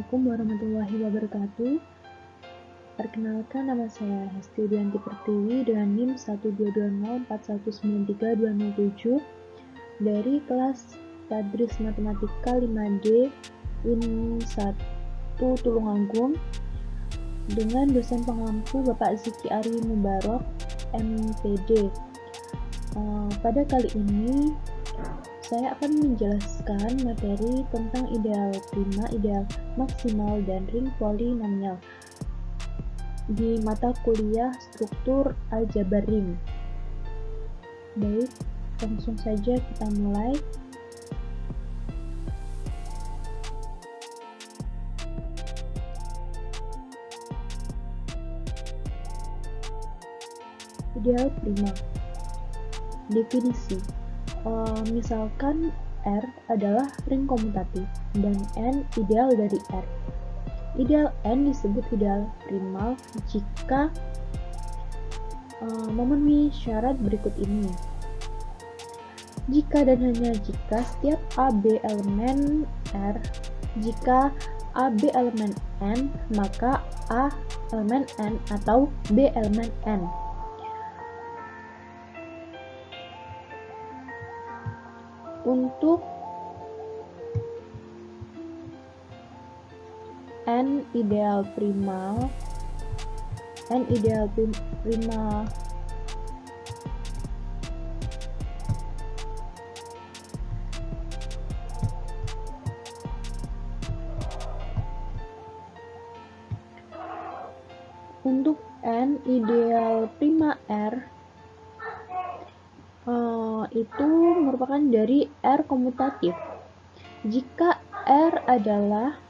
Assalamualaikum warahmatullahi wabarakatuh. Perkenalkan, nama saya Hesti Dianti Pertiwi dengan NIM 12204193207 dari kelas Tadris Matematika 5D Win 1 Tulungagung dengan dosen pengampu Bapak Ziki Ari Mubarok, MPD. Pada kali ini saya akan menjelaskan materi tentang ideal prima, ideal maksimal, dan ring polinomial di mata kuliah struktur aljabar ring. Baik, langsung saja kita mulai. Ideal prima. Definisi. Misalkan R adalah ring komutatif dan N ideal dari R. Ideal N disebut ideal primal jika memenuhi syarat berikut ini. Jika dan hanya jika setiap AB elemen R, jika AB elemen N, maka A elemen N atau B elemen N. Untuk N ideal prima, untuk N ideal prima R itu merupakan dari R komutatif. Jika R adalah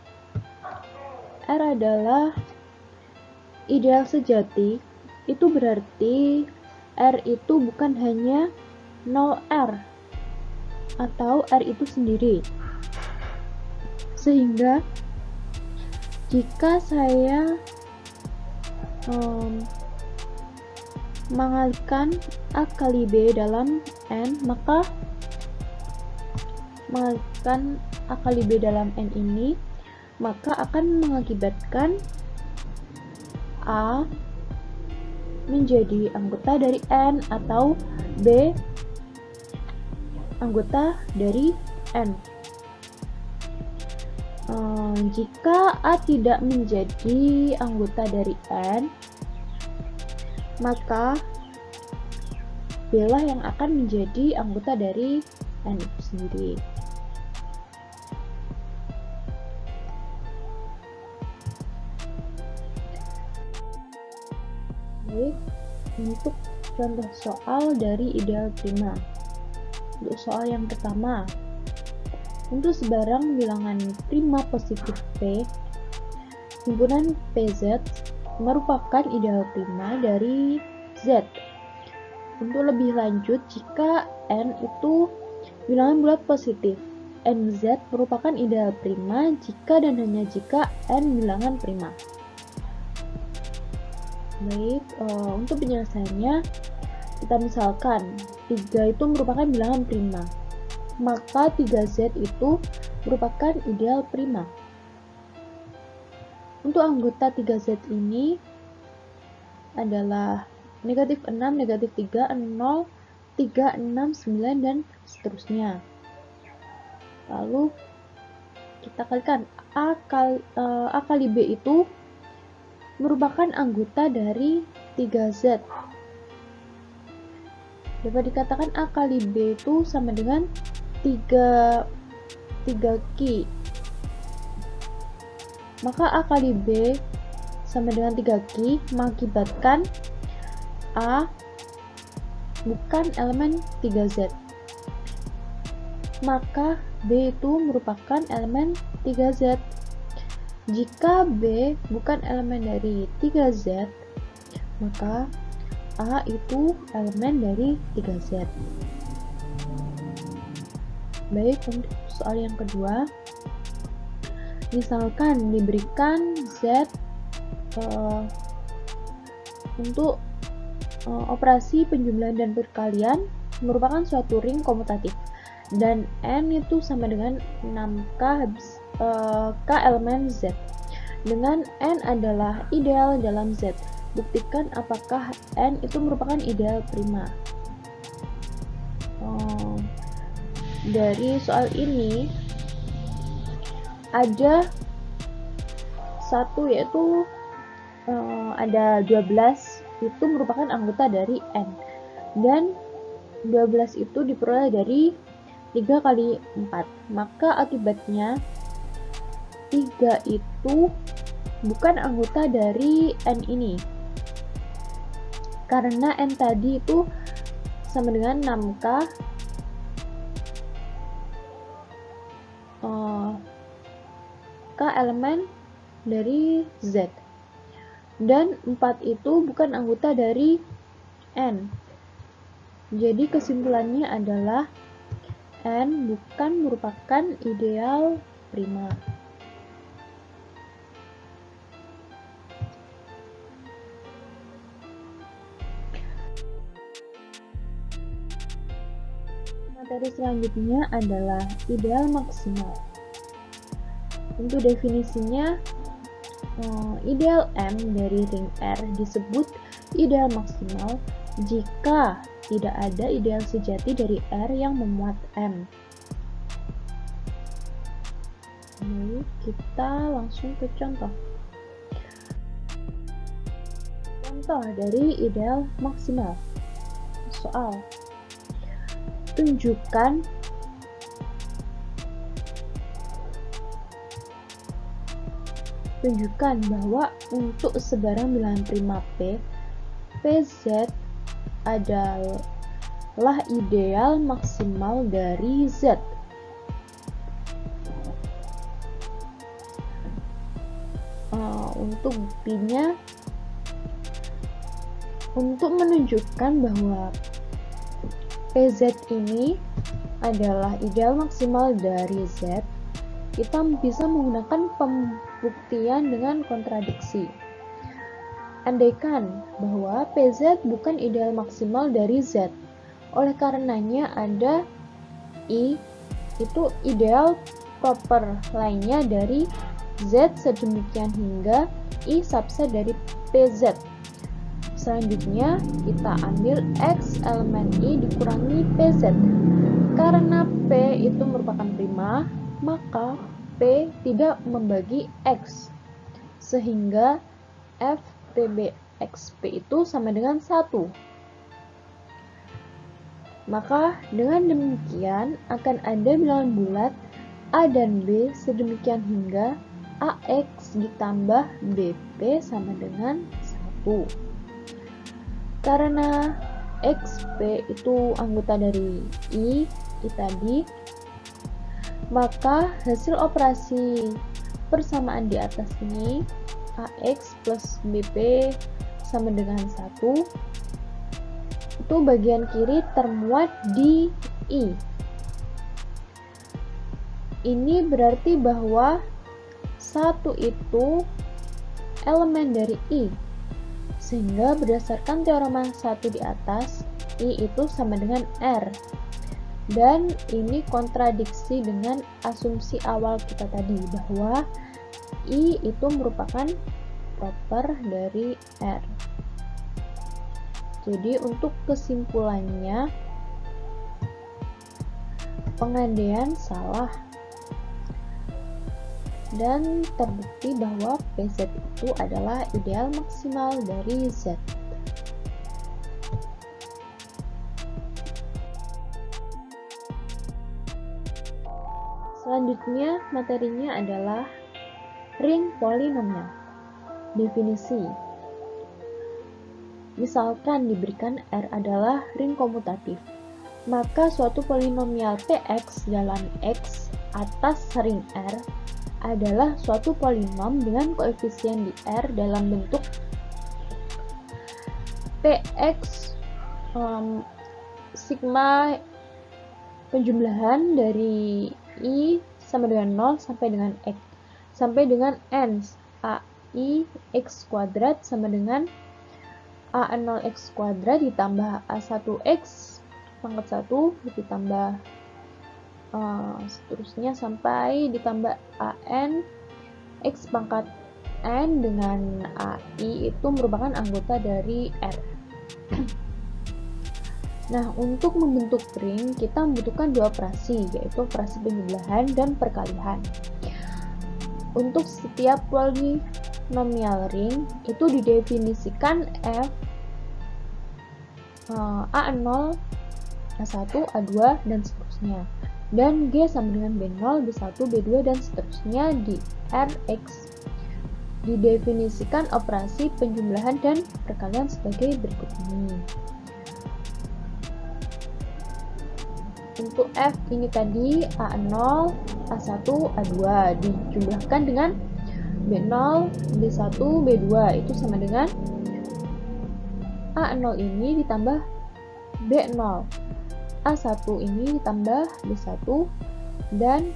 ideal sejati, itu berarti R itu bukan hanya 0R atau R itu sendiri. Sehingga jika saya mengalihkan A kali B dalam N, maka mengalihkan A kali B dalam N ini maka akan mengakibatkan A menjadi anggota dari N atau B anggota dari N. Jika A tidak menjadi anggota dari N, maka B lah yang akan menjadi anggota dari N itu sendiri. Baik, untuk contoh soal dari ideal prima. Untuk soal yang pertama, untuk sebarang bilangan prima positif P, himpunan PZ merupakan ideal prima dari Z. Untuk lebih lanjut, jika N itu bilangan bulat positif, NZ merupakan ideal prima jika dan hanya jika N bilangan prima. Baik, untuk penyelesaiannya, kita misalkan 3 itu merupakan bilangan prima, maka 3Z itu merupakan ideal prima. Untuk anggota 3Z ini adalah negatif 6, negatif 3, 0, 3, 6, 9, dan seterusnya. Lalu kita kalikan A kali B itu merupakan anggota dari 3Z. Dapat dikatakan A kali B itu sama dengan 3 Q. Maka A kali B sama dengan 3 Q mengakibatkan A bukan elemen 3Z. Maka B itu merupakan elemen 3Z. Jika B bukan elemen dari 3Z, maka A itu elemen dari 3Z. Baik, untuk soal yang kedua, misalkan diberikan Z untuk operasi penjumlahan dan perkalian merupakan suatu ring komutatif dan N itu sama dengan 6K K elemen Z dengan N adalah ideal dalam Z. Buktikan apakah N itu merupakan ideal prima. Dari soal ini ada satu, yaitu ada 12 itu merupakan anggota dari N, dan 12 itu diperoleh dari 3 kali 4, maka akibatnya 3 itu bukan anggota dari N ini, karena N tadi itu sama dengan 6K K elemen dari Z, dan 4 itu bukan anggota dari N. Jadi kesimpulannya adalah N bukan merupakan ideal prima. Materi selanjutnya adalah ideal maksimal. Untuk definisinya, ideal M dari ring R disebut ideal maksimal jika tidak ada ideal sejati dari R yang memuat M. Lalu kita langsung ke contoh. Contoh dari ideal maksimal. Soal: tunjukkan bahwa untuk sebarang bilangan prima P, PZ adalah ideal maksimal dari Z. Untuk buktinya, untuk menunjukkan bahwa PZ ini adalah ideal maksimal dari Z, kita bisa menggunakan pembuktian dengan kontradiksi. Andaikan bahwa PZ bukan ideal maksimal dari Z, oleh karenanya ada I itu ideal proper lainnya dari Z sedemikian hingga I subset dari PZ. Selanjutnya kita ambil X elemen I dikurangi PZ. Karena P itu merupakan prima, maka P tidak membagi X, sehingga F PB XP itu sama dengan 1. Maka dengan demikian akan ada bilangan bulat A dan B sedemikian hingga AX ditambah BP sama dengan 1. Karena XP itu anggota dari I tadi, maka hasil operasi persamaan di atas ini AX plus BP sama dengan 1, itu bagian kiri termuat di I. Ini berarti bahwa 1 itu elemen dari I, sehingga berdasarkan teorema 1 di atas, I itu sama dengan R. Dan ini kontradiksi dengan asumsi awal kita tadi, bahwa I itu merupakan proper dari R. Jadi untuk kesimpulannya, pengandaian salah, dan terbukti bahwa PZ itu adalah ideal maksimal dari Z. Selanjutnya materinya adalah ring polinomial. Definisi: misalkan diberikan R adalah ring komutatif, maka suatu polinomial Px dalam X atas ring R adalah suatu polinom dengan koefisien di R dalam bentuk Px sigma penjumlahan dari I sama dengan 0 sampai dengan X sampai dengan N AI X kuadrat sama dengan A0 X kuadrat ditambah A1 X pangkat 1 ditambah seterusnya sampai ditambah AN X pangkat N dengan AI itu merupakan anggota dari R. Nah, untuk membentuk ring kita membutuhkan dua operasi, yaitu operasi penjumlahan dan perkalian. Untuk setiap polinomial ring itu didefinisikan F A0, A1, A2 dan seterusnya, dan G sama dengan B0, B1, B2 dan seterusnya di Rx. Didefinisikan operasi penjumlahan dan perkalian sebagai berikut ini. Untuk F ini tadi A0, A1, A2 dijumlahkan dengan B0, B1, B2 itu sama dengan A0 ini ditambah B0, A1 ini ditambah B1, dan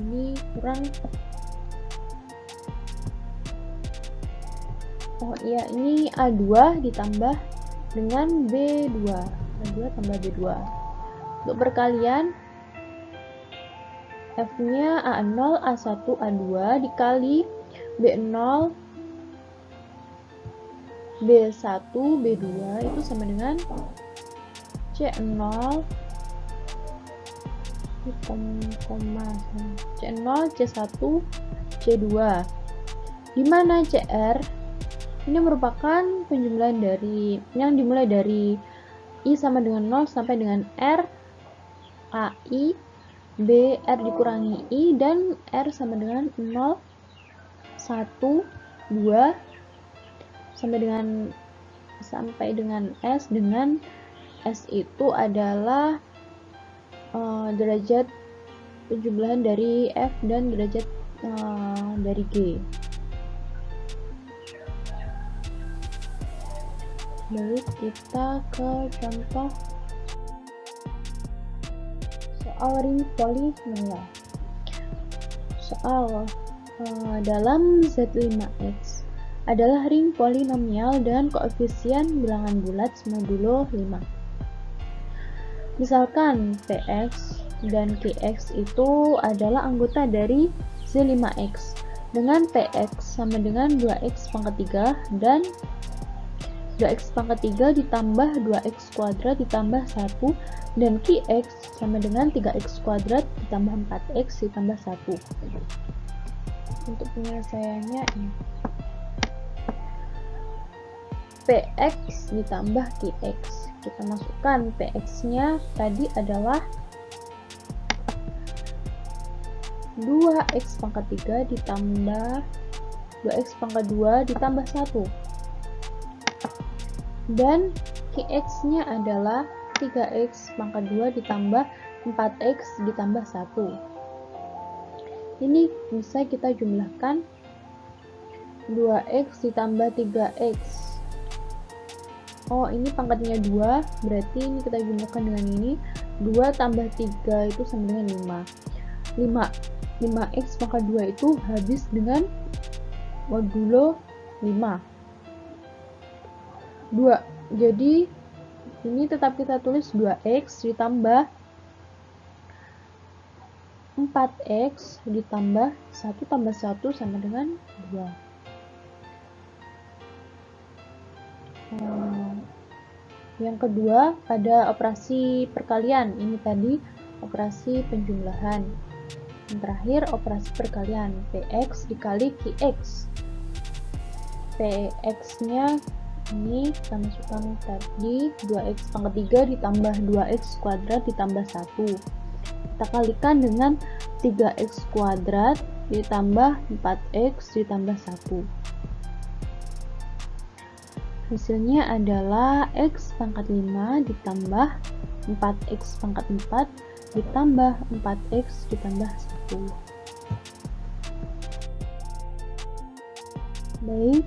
ini kurang, ini A2 ditambah dengan B2, A2 tambah B2. Untuk perkalian F nya A0, A1, A2 dikali B0, B1, B2 itu sama dengan C0, C0, C1, C2. Dimana CR ini merupakan penjumlahan dari yang dimulai dari I sama dengan 0 sampai dengan R, AI, B, R dikurangi I, dan R sama dengan 0, 1, 2, sampai dengan S, dengan S itu adalah derajat penjumlahan dari F dan derajat dari G. Baik, kita ke contoh soal ring polinomial. Soal dalam Z5X adalah ring polinomial dengan koefisien bilangan bulat modulo 5. Misalkan Px dan Qx itu adalah anggota dari Z5X dengan Px sama dengan 2x pangkat 3 dan 2x pangkat 3 ditambah 2x kuadrat ditambah 1, dan Qx sama dengan 3x kuadrat ditambah 4x ditambah 1. Untuk penyelesaiannya ini Px ditambah Qx, kita masukkan Px nya tadi adalah 2x pangkat 3 ditambah 2x pangkat 2 ditambah 1, dan Qx nya adalah 3x pangkat 2 ditambah 4x ditambah 1. Ini bisa kita jumlahkan 2x ditambah 3x. Ini pangkatnya 2, berarti ini kita jumlahkan dengan ini. 2 tambah 3 itu sama dengan 5. 5x pangkat 2 itu habis dengan modulo 5. 2. Jadi ini tetap kita tulis 2x ditambah 4x ditambah 1 tambah 1 sama dengan 2. Yang kedua, pada operasi perkalian. Ini tadi operasi penjumlahan. Yang terakhir, operasi perkalian. Px dikali Qx. Px nya ini kita masukkan tadi 2x pangkat 3 ditambah 2x kuadrat ditambah 1. Kita kalikan dengan 3x kuadrat ditambah 4x ditambah 1. Hasilnya adalah x pangkat 5 ditambah 4x pangkat 4 ditambah 4x ditambah 1. Baik,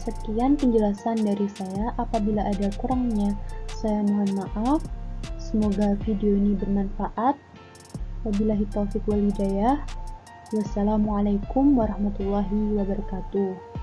sekian penjelasan dari saya. Apabila ada kurangnya, saya mohon maaf. Semoga video ini bermanfaat. Wabillahi taufiq wal hidayah. Wassalamualaikum warahmatullahi wabarakatuh.